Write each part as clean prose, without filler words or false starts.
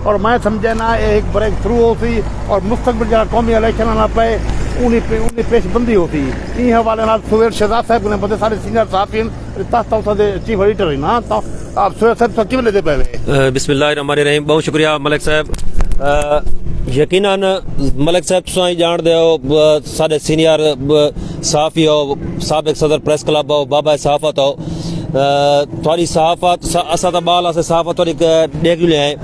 और मैं समझे ना ये एक ब्रेक थ्रू होती और मुस्तकबिल जरा कौमी इलेक्शन आना पे उन्हीं पेशबंदी होती इन हवाले नाल सुहेल शहजाद साहब ने बड़े सारे सीनियर साहब चीफ एडिटर ना तो आप सुहेल साहब सब किवें लेते पे बिस्मिल्लाहिर्रहमानिर्रहीम। बहुत शुक्रिया मलिक साहब। यकीनन मलिक साहब तुम जान दे हो साढ़े सीनियर सहाफ़ी हो, साबिक सदर प्रेस क्लब हो, बाबा सहाफत हो। थोड़ी सहाफत असा तो बाल अस सहाफत थोड़ी देख जुले हैं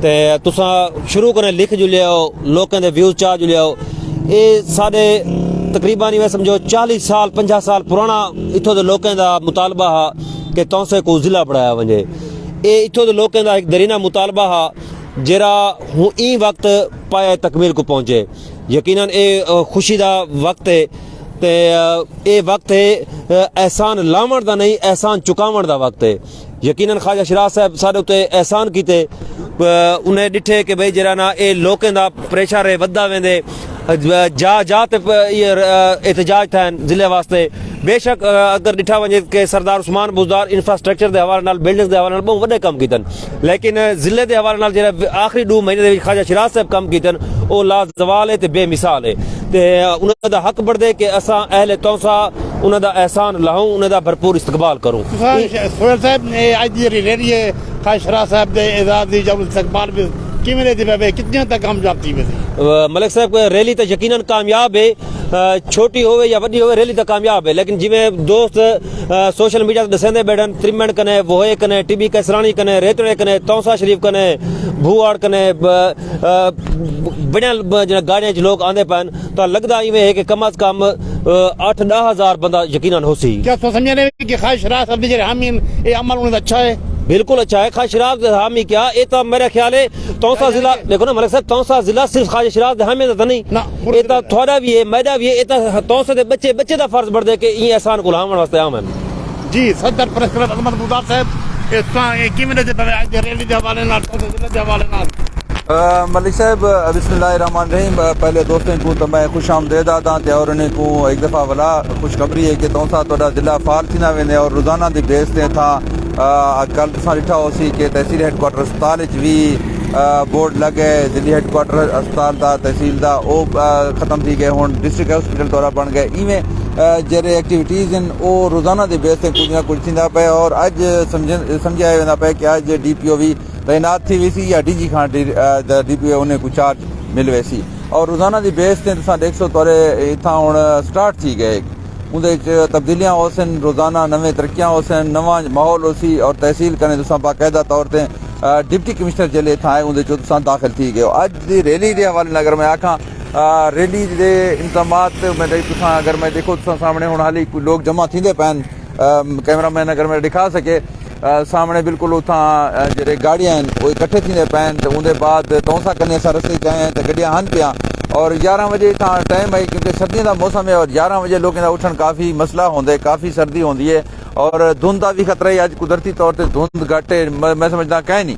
ते तुसा शुरू करें लिख जुले हो, लोगों के व्यूज चाह जुले हो। ये साढ़े तकरीबन इवें समझो 40 साल 50 साल पुराना इतों के लोगों का मुतालबा हा कि तौसे को जिला बढ़ाया वजे। ये इतों के लोगों का एक दरीना मुतालबा हा जरा हूँ ई वक्त पाया तकमील को पहुँचे। यकीनन ये खुशी का वक्त है ते ये वक्त है एहसान लावण का नहीं एहसान चुकावण का वक्त है। यकीनन ख्वाजा शिराज साहब साढ़े उत्ते एहसान किते, उन्हें डिठे कि भाई जरा ना ये लोगों का प्रेशर है वधा वेंदे जा ते एहतजाज थे जिले वास्ते। बेशक अगर डिठा वजे कि सरदार उस्मान बुज़दार इंफ्रास्ट्रक्चर के हवाले नाल बिल्डिंग के हवाले नाल बहुत वड्डे कम कीतन, लेकिन जिले के हवाले नाल जेड़ा आखिरी 2 महीने दे ख्वाजा शिराज साहब कम कीतन वो लाजवाल है ते बेमिसाल है ते उन्हां दा हक बनदे कि असां अहले तौसा उन्हां दा एहसान लाऊं, उन्हां दा भरपूर इस्तकबाल करूं। सुहेल साहब ने आज दी रैली है ख्वाजा शिराज साहब दे एजाज दी जब इस्तकबाल भी किवें लेते पे कितने तक कामयाब थी वैसे मलिक साहब रैली तो यकीनन कामयाब है, छोटी होवे या वड्डी होवे रैली तो कामयाब है। लेकिन जिमें दोस्त सोशल मीडिया ते दसेंदे बैठन त्रिमण कने वोए कने टीबी कैसरानी कने रेतड़े कने तौसा शरीफ कने भूआड़ कने बड़िया गाड़ियां च लोग आंदे पैन तो लगदा इवें है कि कम अज कम 8-10 हज़ार बंदा यकीनन होसी। क्या तो समझने कि ख्वाजा शिराज साहब जे हामी ये अमल उन्हें अच्छा है? बिल्कुल अच्छा है। ख्वाजा शिराज हामी क्या ये तो मेरा ख्याल है तौसा जिला देखो ना मलिक साहब तौसा जिला सिर्फ ख्वाजा शिराज हामी तो नहीं ये तो थोड़ा भी है मैदा भी है, ये तो तौसा दे बच्चे बच्चे का फर्ज बढ़ दे कि ये एहसान को लावण वास्ते आम है। जी सदर प्रेस क्लब अहमद बुज़दार साहब इस तरह किवें दे पे आज रैली दे हवाले नाल तौसा जिले दे हवाले नाल मलिक साहब बिस्मिल्लाहिर्रहमानिर्रहीम। पहले दोस्तों को तो मैं खुश आमदेद आदा ते और उन्हें को एक दफ़ा वाला खुशखबरी है कि तौसा थोड़ा जिला फाल थी ना वेंदे और रोजाना दी बेस ते था कल तुसा डिठा होसी कि तहसील हैडक्वार्टर अस्पताल भी बोर्ड लगे दिल्ली हैडक्वार्टर अस्पताल का तहसील का वो खत्म थी गए हुण डिस्ट्रिक्ट हॉस्पिटल दौरा बन गए। इवें जेरे एक्टिविटीज़ हैं वो रोजाना के बेस से कुछ ना कुछ थींदा पे और अज समझाया वेंदा पे कि अज DPO भी तैनात थी वीसी या DG खां DPO उन्हें कुछ चार्ज मिल वैसी और रोजाना की बेस से तुसा देख सो तौरे इतना हुण स्टार्ट थी गए उन्हें तब्दीलियां होसन रोजाना नवे तरक्कियां होसन नवा माहौल होसी और तहसील कने तुसा बाकायदा तौर पर डिप्टी कमिश्नर जिले था उन्हें जो तुसा दाखिल थी गए। अज की रैली के हवाले अगर मैं आखा रैली के इंतजामात मैं तुसा अगर मैं देखो तुसा सामने हुण हाली लोग जमा थींदे पैन कैमरामैन अगर मैं दिखा सके सामने बिल्कुल उतां जेरे गाड़ियां वो इकट्ठे थींदे पैन तो उनके बाद तौसा कने असां रस्ते च आए तो गड्डियां हन पिया और 11 बजे इतना टाइम है क्योंकि सर्दियों का मौसम है और 11 बजे लोगों का उठन काफ़ी मसला होंगे, काफ़ी सर्दी होती है और धुंध का भी खतरा है। अज कुदरती तौर पर धुंध घट है मैं समझदा कहीं नहीं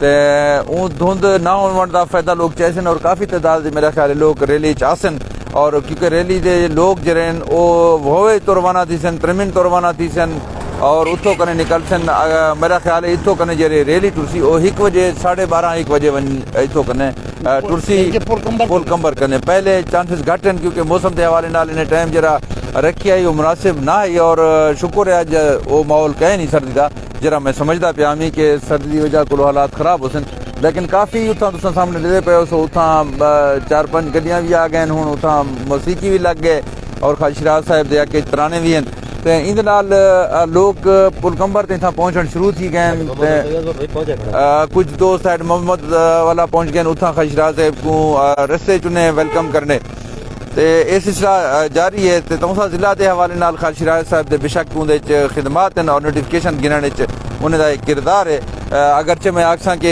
तो धुंध ना होने का फायदा लोग चाहन और काफ़ी तादाद मेरा ख्याल है लोग रैली आसन और क्योंकि रैली के लोग जरे होवे तो रवाना थी सन त्रिमिन तो रवाना थी सन और उतो कने निकल सन मेरा ख्याल है इतो कने जे रैली टुरसी वो 1 बजे 12:30 1 बजे इतो कने टुरसी पुल कंबर कने पहले चांसेस घट हैं क्योंकि मौसम के हवाले नाल इन्हें टाइम जरा रखी आई वो मुनासिब ना है और शुक्र है अज वो माहौल कह नहीं सर्दी का जरा मैं समझदा पिया मी कि सर्दी की वजह को हालात खराब हो सन लेकिन काफ़ी उतना तुसा सामने लेदे पे हो उतना 4-5 गड्डियां भी आ गए हुण उतना मौसीकी भी लग गए और ख्वाजा शिराज साहब दे आके तराने भी हैं तो इन लोग पुल कंबर ते पहुंचना शुरू थी गए कुछ दोस्त साइड मोहम्मद वाला पहुंच गए उतना ख्वाजा शिराज साहब को रस्ते चुने वेलकम करने तो यह सिलसिला जारी है। तो तौसा जिला के हवाले नाल ख्वाजा शिराज साहब के बेशक उन्हें खिदमात और नोटिफिकेशन गिनने उन्हें एक किरदार है अगरचे मैं आखसा कि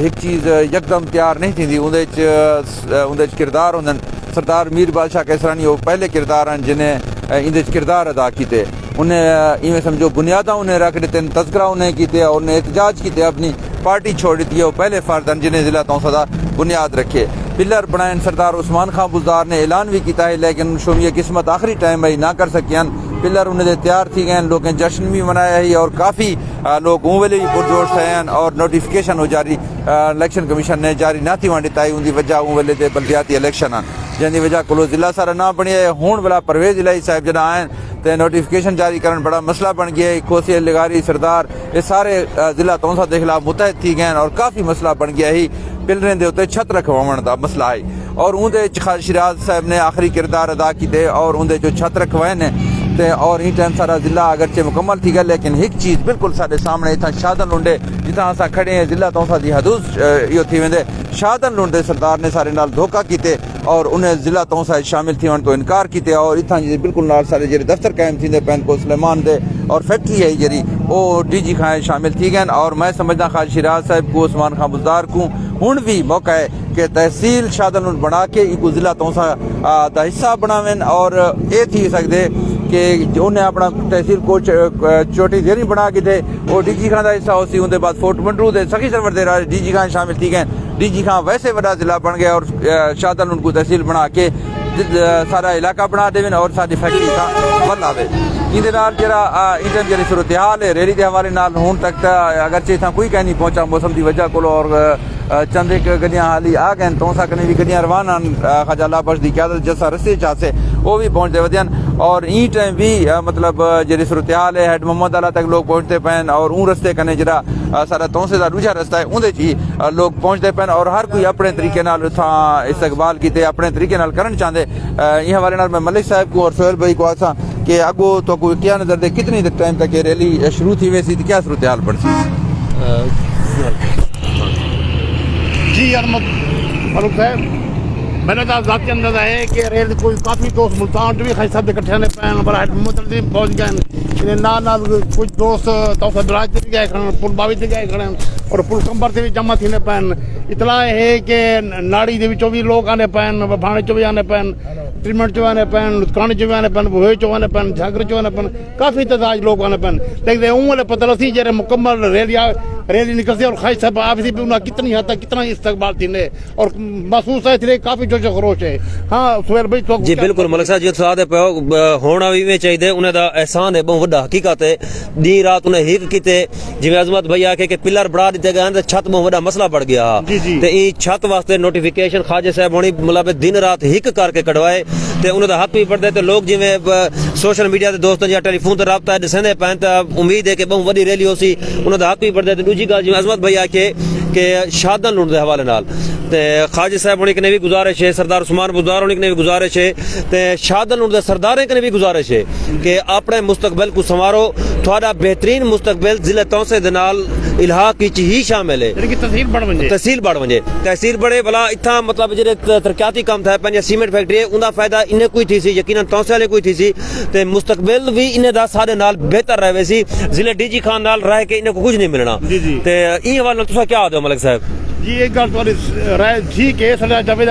एक चीज़ यकदम तैयार नहीं थी उन्हें किरदार होंगे सरदार मीर बादशाह कैसरानी वो पहले किरदार हैं जिन्हें इंदे किरदार अदा किए उन्हें इवें समझो बुनियादा उन्हें रख दिते तस्करा उन्हें किए और उन्हें एहतजाज किए अपनी पार्टी छोड़ दी है वो पहले फर्द हैं जिन्हें जिला तौसा का बुनियाद रखे पिलर बनाए सरदार उस्मान खां बुज़दार ने ऐलान भी किया है लेकिन शोमिया किस्मत आखिरी टाइम में ना कर सकियन पिलर उन्हें तैयार थी गए, लोग जश्न भी मनाया ही और काफ़ी लोग उन वेले भी पुरजोश थे और नोटिफिकेशन हो जारी इलेक्शन कमीशन ने जारी ना थी वंडी ताई उनकी वजह उन वेले ते बल्दियाती इलेक्शन जिंदी वजह को जिला सारा ना बनी है। हूँ भला परवेज इलाही साहब जरा आए तो नोटिफिकेशन जारी करन बड़ा मसला बन गया। खोसी लगारी सरदार ये सारे जिला तौंसा के खिलाफ मुतहद थी गए और काफ़ी मसला बन गया ही। पिलरें दे उत्ते छत रखवाण का मसला है और उनके शिराज साहब ने आखिरी किरदार अदा किए और उनके जो छत रखवाए ने ते और ही टाइम सारा जिला अगरचे मुकम्मल थी गया। लेकिन एक चीज़ बिल्कुल साढ़े सामने इतना शादन लुंडे जितना असा खड़े हैं जिला तौंसा की हदूद यो थी वेंदे शादन लुंडे सरदार ने सारे नाल धोखा किए और उन्हें जिला तौंसा शामिल थी वन तो इनकार किए और इतना बिल्कुल नाल सारे जे दफ्तर कायम थी पैन को सुलेमान दे और फैक्ट्री है जी वो DG खां शामिल थी गए। और मैं समझदा खान शिराज साहब को उस्मान खां बुज़दार को हूँ भी मौका है कि तहसील शादन बना के एक जिला तौंसा का हिस्सा बनावें और ये थी सकते कि उन्हें अपना तहसील को चोटी देरी बना के थे वो DG खां का हिस्सा उसी उनके बाद फोर्ट मंडरू दे सखी सरवर दे DG खां शामिल थी गए। DG खां वैसे बड़ा जिला बन गया और शादन उनको तहसील बना के सारा इलाका बना देवें और सारी फैक्ट्री का बल आवे। इंदे नाल जरा इंटन जरी सूरत हाल है रैली के हवाले नाल हूँ तक अगरचे इतना कोई कहीं नहीं पहुंचा मौसम की वजह को और चंद एक गड्डियां हाली आ गए तौंसा कने भी गड्डियां रवाना खजाला बख्श दी क्यादत जैसा रस्ते चासे वो भी पहुंचते वधियन और ई टाइम भी मतलब जी सूरत हाल है हेड मोहम्मद अला तक लोग पहुंचते पैन और ऊँ रस्ते कने जरा सारा तौंसे का दूजा रस्ता है उन्दे ची लोग पहुंचते पैन और हर कोई अपने तरीके नाल उत्थां इस्तकबाल किते अपने तरीके नाल करन चाहते। इस हवाले नाल मैं मलिक साहब को और सोहेल भाई को आसा कि अगो तो कोई क्या नजर दे कितनी टाइम तक ये रैली शुरू थी वैसी क्या सूरत हाल पड़ती जी अहमद फारूक साहब मैंने तो ज़ाती अंदाजा है कि रेल कोई काफ़ी दोस्त मुल्तान भी खाई सब इकट्ठे ने पैन बड़ा मुतलदीम पहुंच गए ना कुछ दोस्त तौसा दराज से भी गए खड़े पुल बावी से गए खड़े और पुल कंबर से भी जमा थी पैन इतला है कि नाड़ी के विचों भी लोग आने पैन भाणे चो भी आने पैन ट्रीटमेंट चो आने पैन लुत्काने चो भी आने पैन बुहे चो आने पैन झागरे चो आने पैन काफ़ी तादाद लोग आने पैन लेकिन उन पता लसी जैसे मुकम्मल रैली निकलती और खाई सब आप भी उन्हें कितनी हद तक कितना इस्तकबाल थी और महसूस है काफ़ी जोशो खरोश है। हाँ सुहेल भाई तो जी बिल्कुल मलिक साहब जो सादे पे होना भी में चाहिए उन्हें दा एहसान है बहुत बड़ा हकीकत है दी रात उन्हें हिक किते जिवें अजमत भाई आके कि पिलर बढ़ा दिते गए तो छत बहुत बड़ा मसला बढ़ गया ते ई छत वास्ते नोटिफिकेशन खाजे साहब होनी मतलब दिन रात हिक करके कढवाए ते उन्हें दा हक भी पड़दे ते लोग जिवें सोशल मीडिया ते दोस्तों या टेलीफोन ते राबता दसंदे पैन ते उम्मीद है कि बहुत बड़ी रैली होसी उन्हें दा हक भी पड़दे ते दूजी गल जिवें अजमत भाई आके कि शादन लुंड के हवाले नाल ते खाजी साहब होनी ने भी गुजारिश है सरदार उस्मान बुज़दार होनी ने भी गुजारिश है ते शादन लुंड के सरदारें ने भी गुजारिश है कि अपने मुस्तकबिल को संवारो थोड़ा बेहतरीन मुस्तकबिल जिले तौंसे दे नाल इलाहा की ही शामिल है तहसील बढ़े भला इतना मतलब जे तरक्याती काम था पंहिंजे सीमेंट फैक्ट्री है उनका फायदा इन्हें कोई थी सी यकीनन तौंसे वाले कोई थी सी ते मुस्तकबिल भी इन्हें दा सारे नाल बेहतर रहे सी जिले DG खान नाल रह के इन्हें को कुछ नहीं मिलना ते ई हवाले तुसा क्या आदो मलिक साहब जी एक गल तुम्हारी राय ठीक है सर जावेद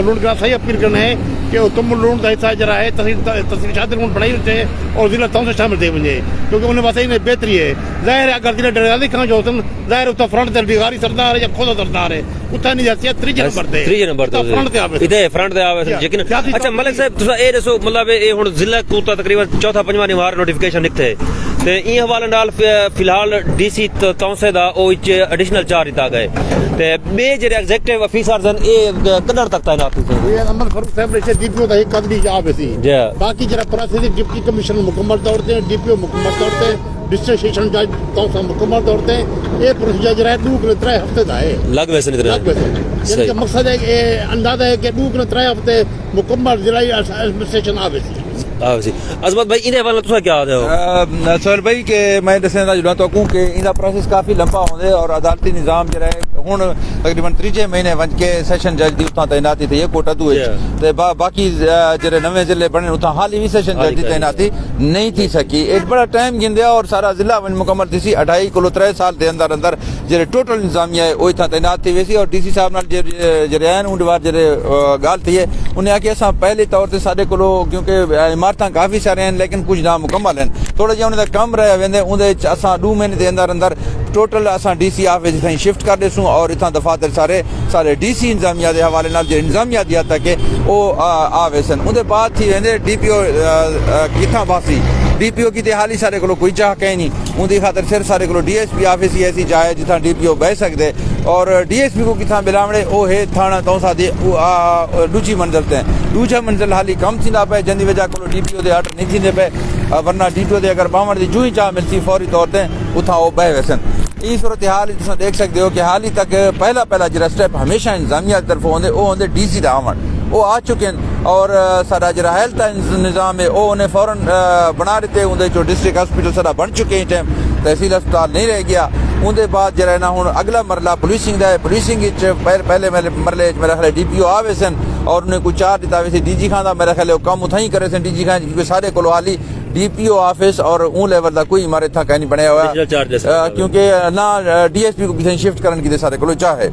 लूण का सही अपील करना है कि तुम लूण का हिस्सा जरा है तहसील शादी लूण बढ़ाई थे और जिला तौंसे शामिल थे वञे क्योंकि उन्हें वास्ते इन्हें बेहतरी है ज़ाहिर है अगर जिले डरेगाली खां जो अथनि ज़ाहिर उतना फ्रंट ते डिगारी सरदार है या खुद सरदार है उतना नहीं जाती है त्रीजे नंबर ते फ्रंट ते आवे इधे फ्रंट ते आवे यकीन। अच्छा मलिक साहब तुसा ए दसो मतलब ए हुन जिला को तकरीबन चौथा पंजवां निवार नोटिफिकेशन निकते ते ई हवाले नाल फिलहाल DC तौंसे दा ओ इच एडिशनल 4 दिता गए ते बे जे एग्जीक्यूटिव ऑफिसर्स ए कदर तक तैनात थे ये अमर फारूक साहब ने DPO दा एक कदरी जाब है बाकी जरा प्राथमिक डिप्टी कमिश्नर मुकम्मल तौर पे DPO मुकम्मल तौर पे डिस्ट्रिक्ट सेशन जज तौसा मुकम्मल तौर पे ये प्रोसीजर जरा 2-3 हफ्ते दा है लग वैसे यानी कि मकसद है कि अंदाजा है कि 2-3 हफ्ते मुकम्मल जिला एडमिनिस्ट्रेशन आवे अजमत भाई इन्हें वाला तुसा क्या आदे हो सोहेल भाई के मैं दसना जुड़ा तो को कि इनका प्रोसेस काफी लंबा होंदे और अदालती निजाम जरा हुन तकरीबन 3 महीने वंज के सेशन जज दी उता तैनाती थी कोटा दू ते बाकी जरे नवे जिले बने उता हाल ही सेशन जज दी तैनाती नहीं थी सकी एक बड़ा टाइम गिंदया और सारा जिला वंज मुकम्मल थी 2.5 किलो 3 साल दे अंदर अंदर जरे टोटल इंतजामिया है ओ इता तैनात थी वैसी और DC साहब नाल जरे आन उन बार जरे गाल थी है उन्हें आके असा पहले तौर ते साडे कोलो क्योंकि इमारतां काफी सारे हैं लेकिन कुछ ना मुकम्मल हैं थोड़ा जिहा उन्हें कम रह वेंदे उन्दे असा 2 महीने दे अंदर अंदर टोटल असा DC ऑफिस ताईं शिफ्ट कर देसूं और इतना दफातर सारे DC इंतजामिया के हवाले नाल जो इंतजामिया दिया तक वो आवे सन उनके बाद थी वेंदे DPO किथा बासी DPO की हाल ही सारे को कोई चाह कहीं नहीं उनकी खातर सिर्फ सारे को DSP ऑफिस ही ऐसी चाहे जिथा DPO बह सकते और DSP को किथा मिलावणे ओ है थाना तौसा दे दूजी मंजिल ते दूजा मंजिल हाली कम थींदा पे जंदी वजह को DPO दे ऑर्डर नहीं थींदे पे वरना DPO दे अगर बावण दी जूं ही चाह मिलती फौरी तौर ते उथा ओ बह वैसन ई सूरत हाल तुम देख सकते हो कि हाल ही तक पहला जो स्टेप हमेशा इंतजामिया की तरफ होंगे वो होंगे DC का आवन वो आ चुके हैं और सारा जो हेल्थ निज़ाम है वो उन्हें फौरन बना दिते उनके जो डिस्ट्रिक्ट हॉस्पिटल सारा बन चुके हैं टाइम तहसील अस्पताल नहीं रह गया उनके बाद जो है ना हूँ अगला मरला पुलिसिंग का है पुलिसिंग पहले मरले मेरा ख्याल DPO आवे सन और उन्हें कुछ चार दिता वैसे DG खान का मेरा ख्याल कम उथा ही करे सन DG खान क्योंकि सारे को हाली DPO ऑफिस और ऊं लेवल का कोई हमारे था कहीं नहीं बनया हुआ क्योंकि ना DSP को किसी शिफ्ट करने की सारे को चाहे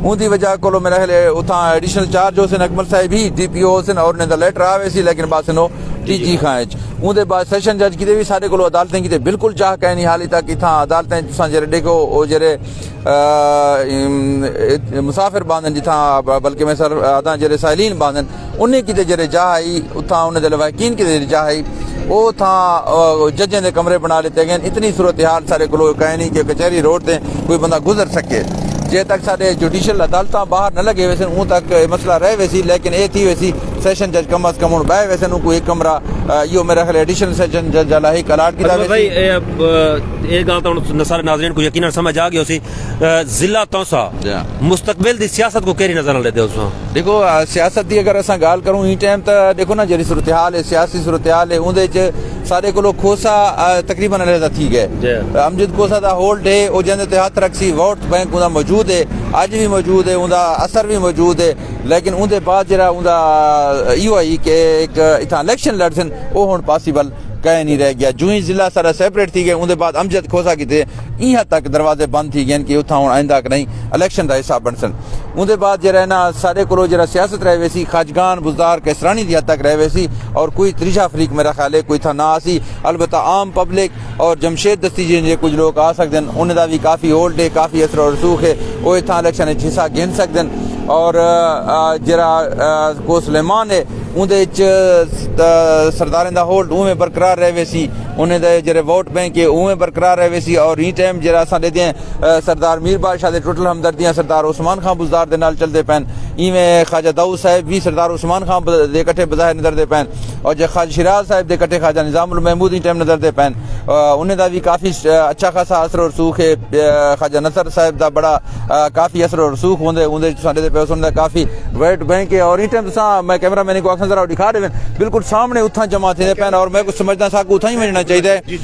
उनकी वजह को मेरा ख्याल उथा एडिशनल चार्ज हो सन अकमल साहब भी DPO हो सन और उन्हें लेटर आवे सी लेकिन बाद नो DG खान उनके बाद सेशन जज किते भी सारे को अदालतें किते बिल्कुल चाह कहीं नहीं हाली तक इतना अदालतें तुसा जरे देखो वो जरे मुसाफिर बांधन जिथा बल्कि मैं सर आदा जरे साइलिन बांधन उन्हें किते जरे जा आई उथा उन्हें वकीन किते जा आई वो था जजें दे कमरे बना लेते गए इतनी सूरत हाल सारे को कहीं नहीं कि कचहरी रोड से कोई बंदा गुजर सके जे तक सारे जुडिशल अदालत बाहर न लगे वैसे उन तक मसला रहे वैसी लेकिन ये थी वैसी सेशन जज कम अज कम हूँ बह वैसे को एक कमरा यो मेरा ख्याल एडिशनल सेशन जज अला ही कलाट की भाई एक गल तो सारे नाज़रीन को यकीनन समझ आ गई सी जिला तौसा मुस्तकबिल दी सियासत को केरी नजर लेते हो देखो सियासत की अगर असा गाल करूँ ई टाइम तो देखो ना जी सूरत हाल है सियासी सूरत हाल है उनके सारे को खोसा तकरीबन अलहदा थी गए अमजद खोसा का होल्ड है वो जंदे हाथ रखसी वोट बैंक उनका मौजूद है अज भी मौजूद है उनका असर भी मौजूद है लेकिन उनके बाद जरा उनका यो आई कि एक इतना इलेक्शन लड़सन वो हुण पॉसिबल कहीं नहीं रह गया जूं ही जिला सारा सेपरेट थी गए उनके बाद अमजद खोसा किते इं तक दरवाजे बंद थी गए कि उथा हुण आइंदा नहीं इलेक्शन का हिस्सा बनसन उनके बाद जरा ना सारे को जरा सियासत रह वैसी खाजगान बुजदार कैसरानी की हद तक रह वैसी और कोई त्रीजा फरीक मेरा ख्याल है कोई था ना आसी अलबत्ता आम पब्लिक और जमशेद दस्ती जी कुछ लोग आ सकते हैं उन्हें भी काफ़ी होल्ड है काफ़ी असर और रसूख है वो इतना इलेक्शन हिस्सा गिन सकते हैं और जरा को सुलेमान है उनके सरदारें का होल्ड उमें बरकरार रहे वैसी उन्हें जरे वोट बैंक है उमें बरकरार रहे वैसी और ई टाइम जरा अस देते हैं सरदार मीर बादशाह के टोटल हमदर्दियाँ सरदार उस्मान खां बुजदार के नाल चलते पैन इवें ख्वाजा दाऊद साहब भी सरदार उस्मान खां के कट्ठे बजाय नजर दे पैन और जो ख्वाजा शिराज साहब के कट्ठे ख्वाजा निजामुल महमूद ई टाइम नजर दे पैन उन्हें भी काफ़ी अच्छा खासा असर और रसूख है ख्वाजा नसर साहब का बड़ा काफ़ी असर और रसूख होंगे साढ़े पे उनका काफ़ी वेट बैंक है और ई टाइम मैं कैमरा मैन को आखना जरा दिखा रहे बिल्कुल सामने उथा जमा थे पैन और मैं कुछ समझना साकू उथा ही वजना चाहिए।